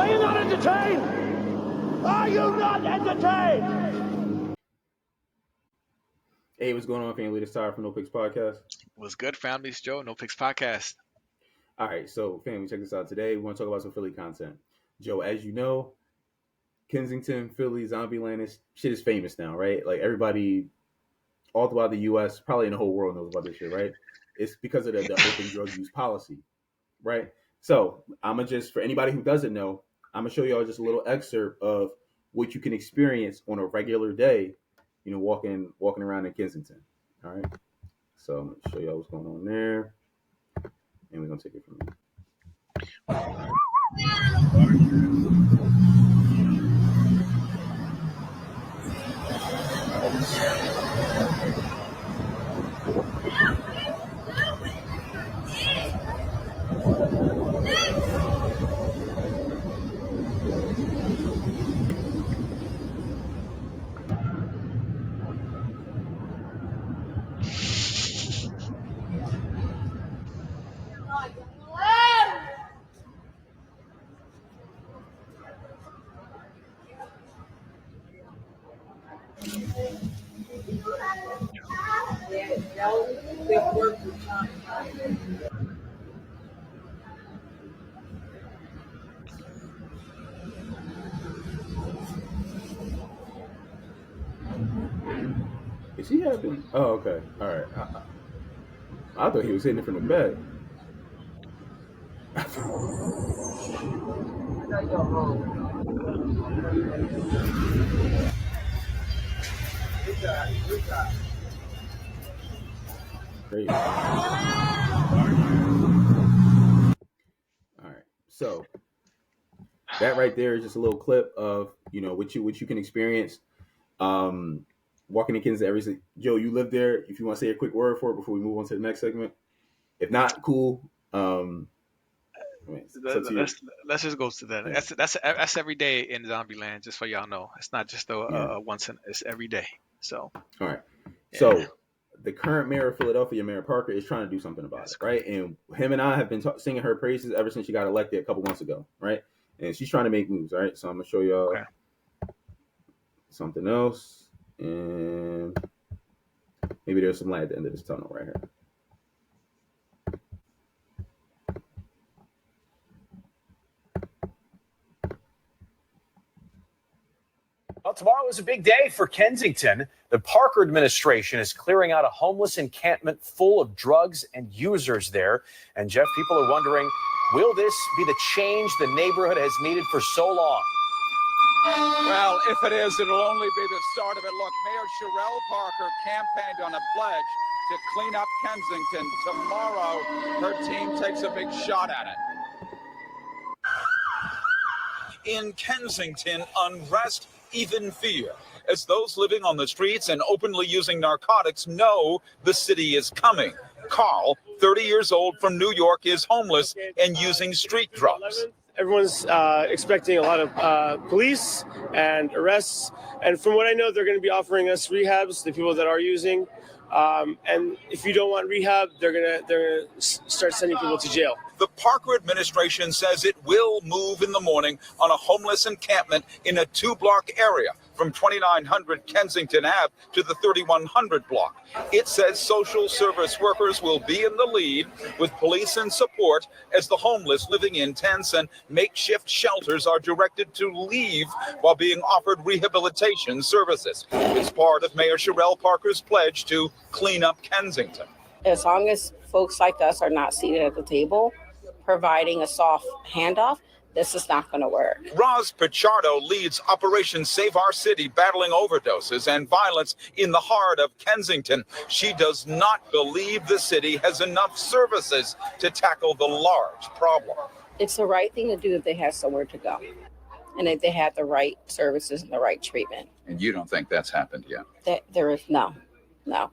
Are you not entertained? Are you not entertained? Hey, what's going on, family? This is Tyler from No Picks Podcast. What's good, family? It's Joe, No Picks Podcast. All right, so family, check this out. Today, we want to talk about some Philly content. Joe, as you know, Kensington, Philly, Zombieland, shit is famous now, right? Like everybody all throughout the U.S., probably in the whole world knows about this shit, right? It's because of the open drug use policy, right? So I'm going to just, for anybody who doesn't know, I'm going to show y'all just a little excerpt of what you can experience on a regular day, you know, walking around in Kensington, all right? So I'm going to show y'all what's going on there, and we're going to take it from there. Is he having? Oh, okay. All right. I thought he was hitting it from the back. Crazy. All right. So that right there is just a little clip of, you know, what you can experience. Walking in Kensington every day. Joe, you live there. If you want to say a quick word for it before we move on to the next segment. If not, cool. Let's just go to that. That's every day in Zombieland, just so y'all know. It's not just once it's every day. So all right. Yeah. So the current mayor of Philadelphia, Mayor Parker, is trying to do something about it, right? And him and I have been singing her praises ever since she got elected a couple months ago, right? And she's trying to make moves, all right? So I'm gonna show y'all something else, and maybe there's some light at the end of this tunnel right here. Well, tomorrow is a big day for Kensington. The Parker administration is clearing out a homeless encampment full of drugs and users there. And, Jeff, people are wondering, will this be the change the neighborhood has needed for so long? Well, if it is, it'll only be the start of it. Look, Mayor Sherelle Parker campaigned on a pledge to clean up Kensington. Tomorrow, her team takes a big shot at it. In Kensington, unrest, even fear, as those living on the streets and openly using narcotics know the city is coming. Carl, 30 years old from New York, is homeless and using street drugs. Everyone's expecting a lot of police and arrests. And from what I know, they're going to be offering us rehabs, the people that are using. And if you don't want rehab, they're gonna start sending people to jail. The Parker administration says it will move in the morning on a homeless encampment in a 2-block area from 2900 Kensington Ave to the 3100 block. It says social service workers will be in the lead with police and support as the homeless living in tents and makeshift shelters are directed to leave while being offered rehabilitation services. It's part of Mayor Sherelle Parker's pledge to clean up Kensington. As long as folks like us are not seated at the table, providing a soft handoff, this is not going to work. Roz Pichardo leads Operation Save Our City, battling overdoses and violence in the heart of Kensington. She does not believe the city has enough services to tackle the large problem. It's the right thing to do if they have somewhere to go and if they have the right services and the right treatment. And you don't think that's happened yet? There is no. Back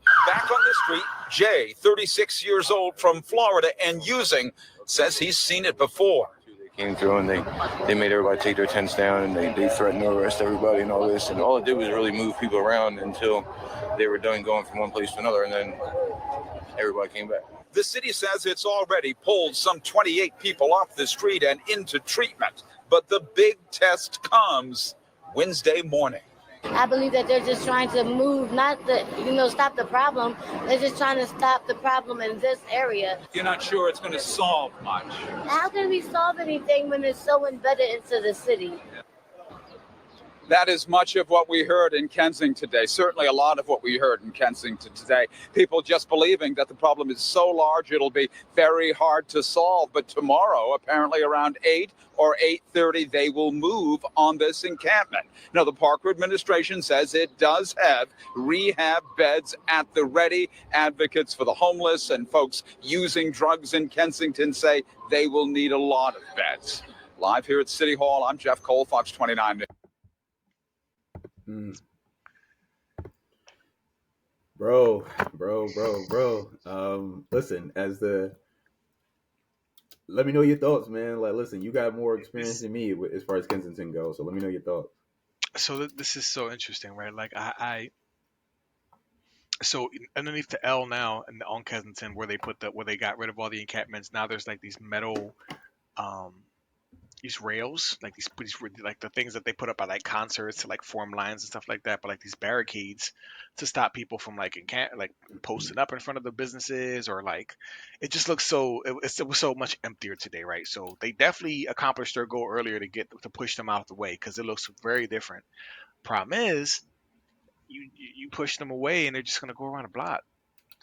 on the street, Jay, 36 years old from Florida and using, says he's seen it before. Came through and they made everybody take their tents down and they threatened to arrest everybody and all this. And all it did was really move people around until they were done going from one place to another, and then everybody came back. The city says it's already pulled some 28 people off the street and into treatment. But the big test comes Wednesday morning. I believe that they're just trying to move, not stop the problem. They're just trying to stop the problem in this area. You're not sure it's going to solve much. How can we solve anything when it's so embedded into the city? That is much of what we heard in Kensington today. Certainly a lot of what we heard in Kensington today. People just believing that the problem is so large it'll be very hard to solve. But tomorrow, apparently around 8 or 8:30, they will move on this encampment. Now, the Parker administration says it does have rehab beds at the ready. Advocates for the homeless and folks using drugs in Kensington say they will need a lot of beds. Live here at City Hall, I'm Jeff Cole, Fox 29 News. Bro. Listen, let me know your thoughts, man. Like, listen, you got more experience than me as far as Kensington goes, so let me know your thoughts. So this is so interesting, right? Like so underneath the L now on Kensington, where they got rid of all the encampments, now there's like these metal, these rails, like these like the things that they put up at like concerts to like form lines and stuff like that, but like these barricades to stop people from like posting up in front of the businesses, or like it just looks it was so much emptier today, right? So they definitely accomplished their goal earlier to push them out of the way, because it looks very different. Problem is, you push them away and they're just gonna go around a block.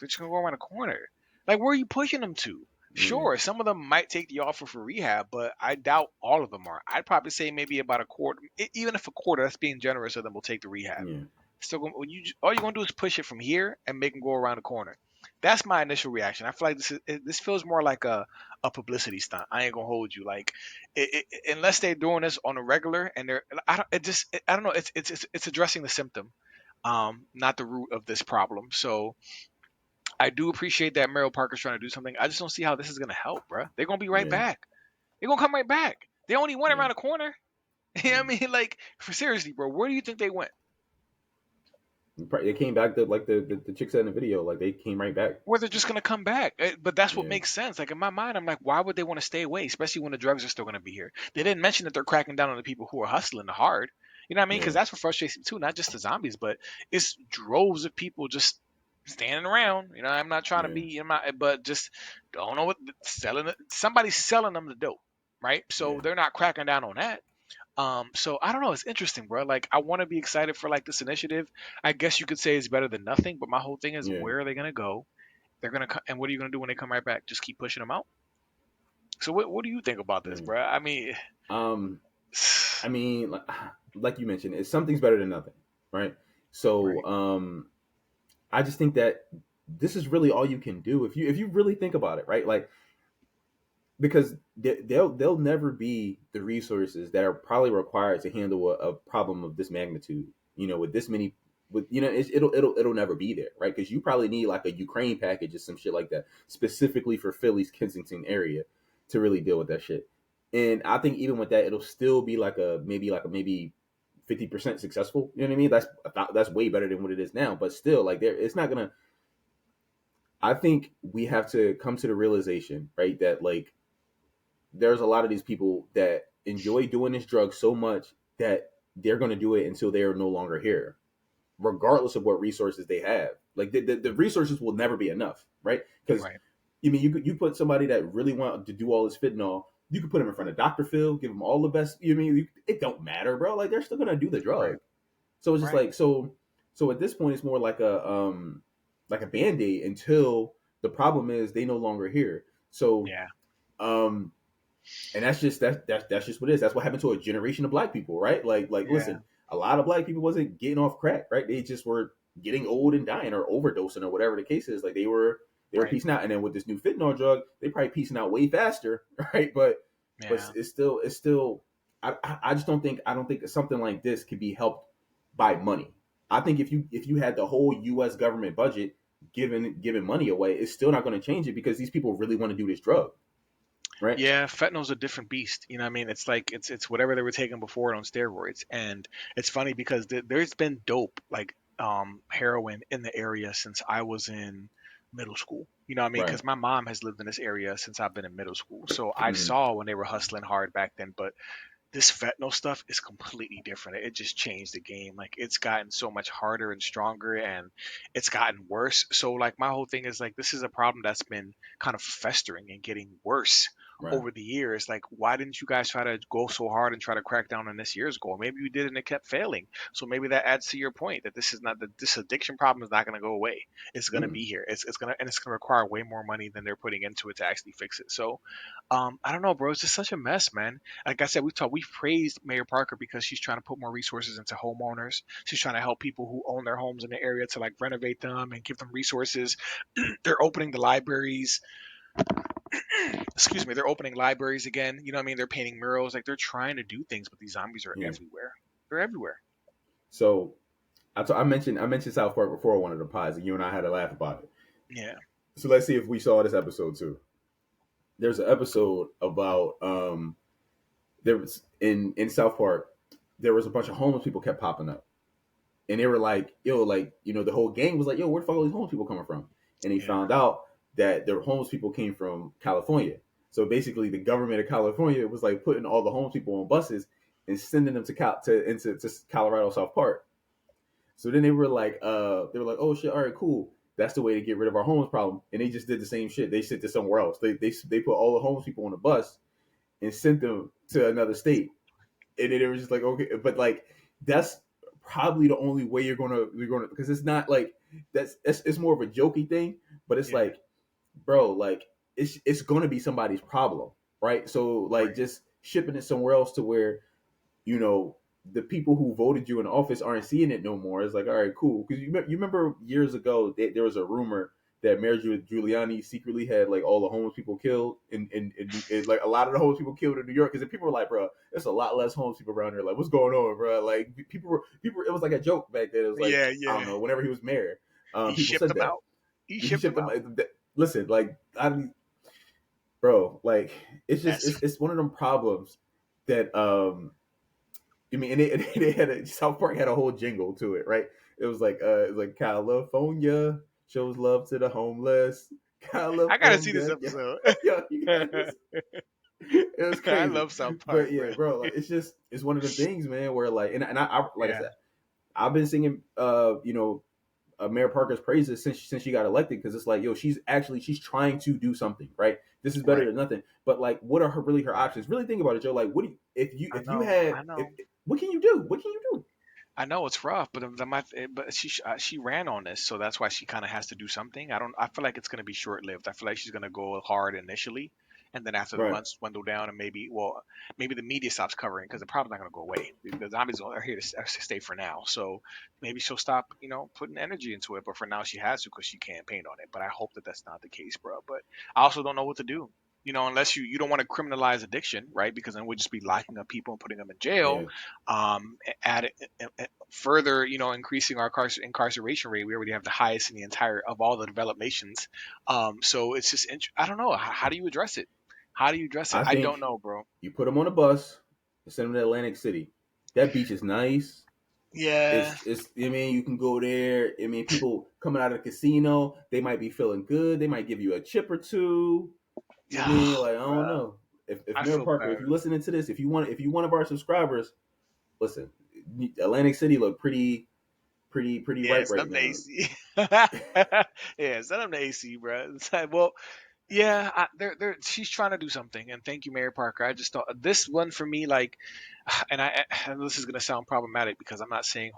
They're just gonna go around a corner. Like, where are you pushing them to? Sure, some of them might take the offer for rehab, but I doubt all of them are. I'd probably say maybe about a quarter, even if a quarter, that's being generous of them, will take the rehab. Yeah. Still, all you're gonna do is push it from here and make them go around the corner. That's my initial reaction. I feel like this feels more like a publicity stunt. I ain't gonna hold you. Like, unless they're doing this on a regular, and I don't know. It's addressing the symptom, not the root of this problem. So I do appreciate that Merrill Parker's trying to do something. I just don't see how this is going to help, bro. They're going to be right back. They're going to come right back. They only went around a corner. You know what I mean? Like, seriously, bro, where do you think they went? They came back like the chick said in the video, like they came right back. Or they're just going to come back. But that's what makes sense. Like, in my mind, I'm like, why would they want to stay away, especially when the drugs are still going to be here? They didn't mention that they're cracking down on the people who are hustling hard. You know what I mean? Because that's what frustrates me too, not just the zombies, but it's droves of people just standing around. You know, I'm not trying to be but just don't know what somebody's selling them the dope, right? So they're not cracking down on that. So I don't know, it's interesting, bro. Like, I want to be excited for like this initiative. I guess you could say it's better than nothing, but my whole thing is, where are they gonna go? They're gonna and what are you gonna do when they come right back? Just keep pushing them out? So what do you think about this, bro? I mean, like you mentioned, something's better than nothing, right? So I just think that this is really all you can do if you really think about it, right? Like, because they'll never be the resources that are probably required to handle a problem of this magnitude. You know, with this many, it'll never be there, right? Because you probably need like a Ukraine package or some shit like that, specifically for Philly's Kensington area, to really deal with that shit. And I think even with that, it'll still be like a maybe 50% successful. You know what I mean? That's way better than what it is now. But still, like, it's not gonna. I think we have to come to the realization, right, that like there's a lot of these people that enjoy doing this drug so much that they're gonna do it until they are no longer here, regardless of what resources they have. Like the resources will never be enough, right? Because you mean you put somebody that really want to do all this fentanyl. You can put them in front of Dr. Phil, give them all the best. You mean it don't matter, bro? Like, they're still gonna do the drug. Right. So it's just like so at this point, it's more like a Band-Aid until the problem is they no longer here. So and that's just what it is. That's what happened to a generation of black people, right? Like listen, a lot of black people wasn't getting off crack, right? They just were getting old and dying or overdosing or whatever the case is. Like they were piecing out, and then with this new fentanyl drug, they probably piecing out way faster, right? But it's still. I just don't think something like this could be helped by money. I think if you had the whole U.S. government budget giving money away, it's still not going to change it, because these people really want to do this drug, right? Yeah, fentanyl's a different beast. You know what I mean? It's like it's whatever they were taking before on steroids, and it's funny because there's been dope like heroin in the area since I was in middle school. You know what I mean? Right. Because my mom has lived in this area since I've been in middle school, so I Mhm. saw when they were hustling hard back then. But this fentanyl stuff is completely different. It just changed the game. Like it's gotten so much harder and stronger, and it's gotten worse. So like my whole thing is like this is a problem that's been kind of festering and getting worse Right. over the years. Like why didn't you guys try to go so hard and try to crack down on this year's goal? Maybe you did and it kept failing. So maybe that adds to your point that this is not that this addiction problem is not going to go away. It's going to be here. It's going to and it's going to require way more money than they're putting into it to actually fix it. So I don't know, bro. It's just such a mess, man. Like I said, we've praised Mayor Parker because she's trying to put more resources into homeowners. She's trying to help people who own their homes in the area to like renovate them and give them resources. They're opening the libraries. Excuse me, they're opening libraries again. You know what I mean? They're painting murals. Like they're trying to do things, but these zombies are Yeah. everywhere. They're everywhere. So I mentioned South Park before one of the pods, and you and I had a laugh about it. Yeah. So let's see if we saw this episode too. There's an episode about there was in South Park, there was a bunch of homeless people kept popping up. And they were like, yo, like, you know, the whole gang was like, yo, where the fuck are all these homeless people coming from? And he found out that the homeless people came from California. So basically the government of California was like putting all the homeless people on buses and sending them to Colorado, South Park. So then they were like, oh shit, all right, cool. That's the way to get rid of our homeless problem. And they just did the same shit. They sent it somewhere else. They put all the homeless people on a bus and sent them to another state. And then it was just like, okay, but like that's probably the only way you're gonna because it's not like it's more of a jokey thing, but it's like, bro, like it's gonna be somebody's problem, right? So like just shipping it somewhere else to where, you know, the people who voted you in office aren't seeing it no more. It's like, all right, cool. Because you remember years ago there was a rumor that Mayor Giuliani secretly had like all the homeless people killed in like a lot of the homeless people killed in New York. Because people were like, bro, there's a lot less homeless people around here. Like, what's going on, bro? Like people. It was like a joke back then. It was like, I don't know. Whenever he was mayor, He people shipped said them that. out. He shipped them out. Listen, like bro, like it's just it's one of them problems that I mean, and they had South Park had a whole jingle to it, right? It was like California shows love to the homeless. California. I gotta see this episode. Yeah, it was crazy. I love South Park, but yeah, bro, like, it's one of the things, man, where like, and I like I said, I've been singing, Mayor Parker's praises since she got elected, because it's like, yo, she's trying to do something, right? This is better than nothing. But like, what are her options? Really think about it, Joe. Like, what do you, if you what can you do? What can you do? I know it's rough, but she ran on this, so that's why she kind of has to do something. I feel like it's going to be short lived. I feel like she's going to go hard initially, and then after the months dwindle down, and maybe the media stops covering because the problem's not going to go away. The zombies are here to stay for now, so maybe she'll stop, putting energy into it. But for now, she has to because she campaigned on it. But I hope that that's not the case, bro. But I also don't know what to do. Unless you don't want to criminalize addiction, right? Because then we'll just be locking up people and putting them in jail. Further, increasing our incarceration rate. We already have the highest in the entire of all the developed nations. So it's just, I don't know. How do you address it? I don't know, bro. You put them on a bus and send them to Atlantic City. That beach is nice. Yeah. It's I mean, you can go there. I mean, people coming out of the casino, they might be feeling good. They might give you a chip or two. I mean, like, I don't know. If Mayor Parker, if you're listening to this, if you one of our subscribers, listen, Atlantic City look pretty ripe right now. AC. Yeah, send them to AC, bro. It's like, well, yeah, she's trying to do something, and thank you, Mayor Parker. I just thought this one for me, like, and this is gonna sound problematic because I'm not saying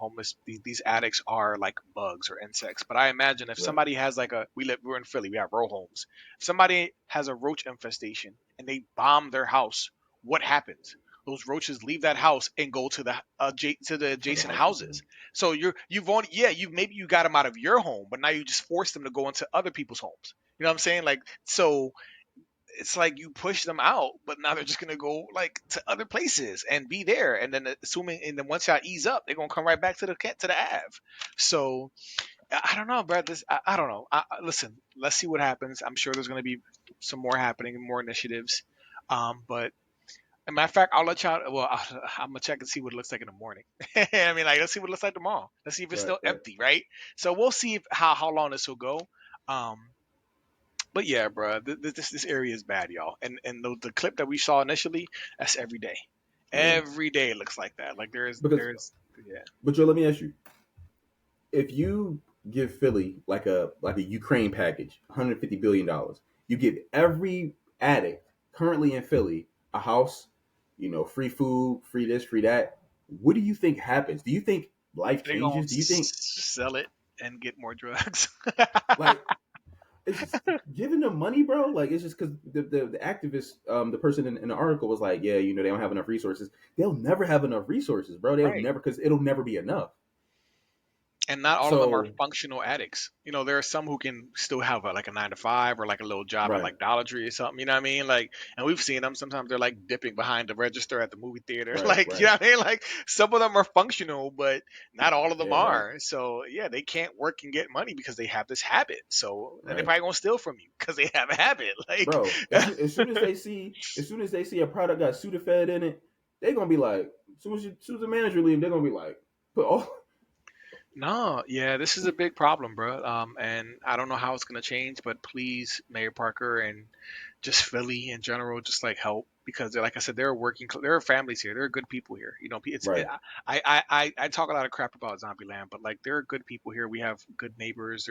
these addicts are like bugs or insects, but I imagine if somebody has like we're in Philly, we have row homes. If somebody has a roach infestation and they bomb their house, what happens? Those roaches leave that house and go to the adjacent houses. So maybe you got them out of your home, but now you just force them to go into other people's homes. You know what I'm saying? Like, so it's like you push them out, but now they're just gonna go like to other places and be there. And then once y'all ease up, they're gonna come right back to the Ave. So I don't know, bro. I don't know. Listen, let's see what happens. I'm sure there's gonna be some more happening and more initiatives. But as a matter of fact, I'll let y'all. Well, I'm gonna check and see what it looks like in the morning. I mean, like, let's see what it looks like tomorrow. Let's see if it's still empty, right? So we'll see how long this will go. But yeah, bro, this area is bad, y'all. And the clip that we saw initially, that's every day. Yeah. Every day it looks like that. Like there's yeah. But Joe, let me ask you: if you give Philly like a Ukraine package, $150 billion, you give every addict currently in Philly a house, free food, free this, free that. What do you think happens? Do you think life They're gonna changes? Do you think sell it and get more drugs. like it's just giving them money, bro? Like it's just because the activist, the person in the article was like, yeah, they don't have enough resources. They'll never have enough resources, bro. They'll Right. never because it'll never be enough. And not all of them are So functional addicts. There are some who can still have like a 9 to 5 or like a little job at right, like Dollar Tree or something. You know what I mean? Like, and we've seen them. Sometimes they're like dipping behind the register at the movie theater. right, Like, you know right, what I mean? Like, some of them are functional, but not all of them yeah, right, are. So yeah, they can't work and get money because they have this habit. So and they're right. probably gonna steal from you because they have a habit. Like, Bro, as soon as they see a product got Sudafed in it, they're gonna be like, as soon as the manager leave, they're gonna be like, put all no, yeah, this is a big problem, bro. And I don't know how it's gonna change, but please, Mayor Parker and just Philly in general, just like help because, like I said, there are families here, there are good people here. right, I talk a lot of crap about Zombieland, but like there are good people here. We have good neighbors.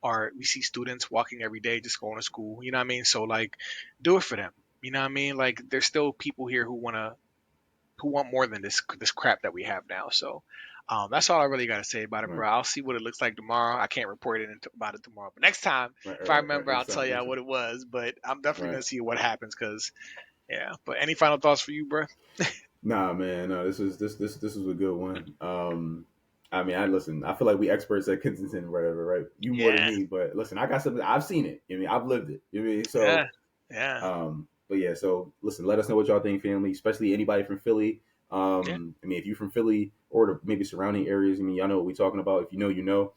We see students walking every day, just going to school. You know what I mean? So like, do it for them. You know what I mean? Like, there's still people here who want more than this crap that we have now. So that's all I really got to say about it, right, bro. I'll see what it looks like tomorrow. I can't report about it tomorrow, but next time, right, if I right. remember, I'll tell you what it was. But I'm definitely Right. gonna see what happens because, yeah. But any final thoughts for you, bro? Nah, man, no, this was a good one. I mean, I listen. I feel like we experts at Kensington, or whatever, right? You more than Yeah, me, but listen, I got something. I've seen it. I've lived it. yeah, So, yeah, but yeah. So, listen, let us know what y'all think, family. Especially anybody from Philly. yeah. If you're from Philly or maybe surrounding areas, y'all know what we're talking about. If you know, you know.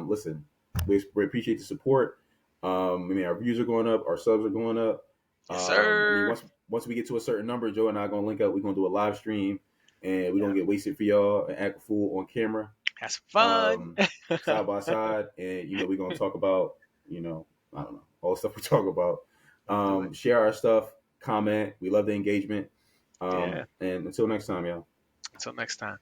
Listen, we appreciate the support. Our views are going up, our subs are going up. Yes, sir. Once we get to a certain number, Joe and I are gonna link up. We're gonna do a live stream, and we're Yeah, gonna get wasted for y'all and act a fool on camera, have some fun. side by side, and we're gonna talk about I don't know all the stuff we talk about. Let's do it. Share our stuff, comment. We love the engagement. Yeah. And until next time, y'all. Until next time.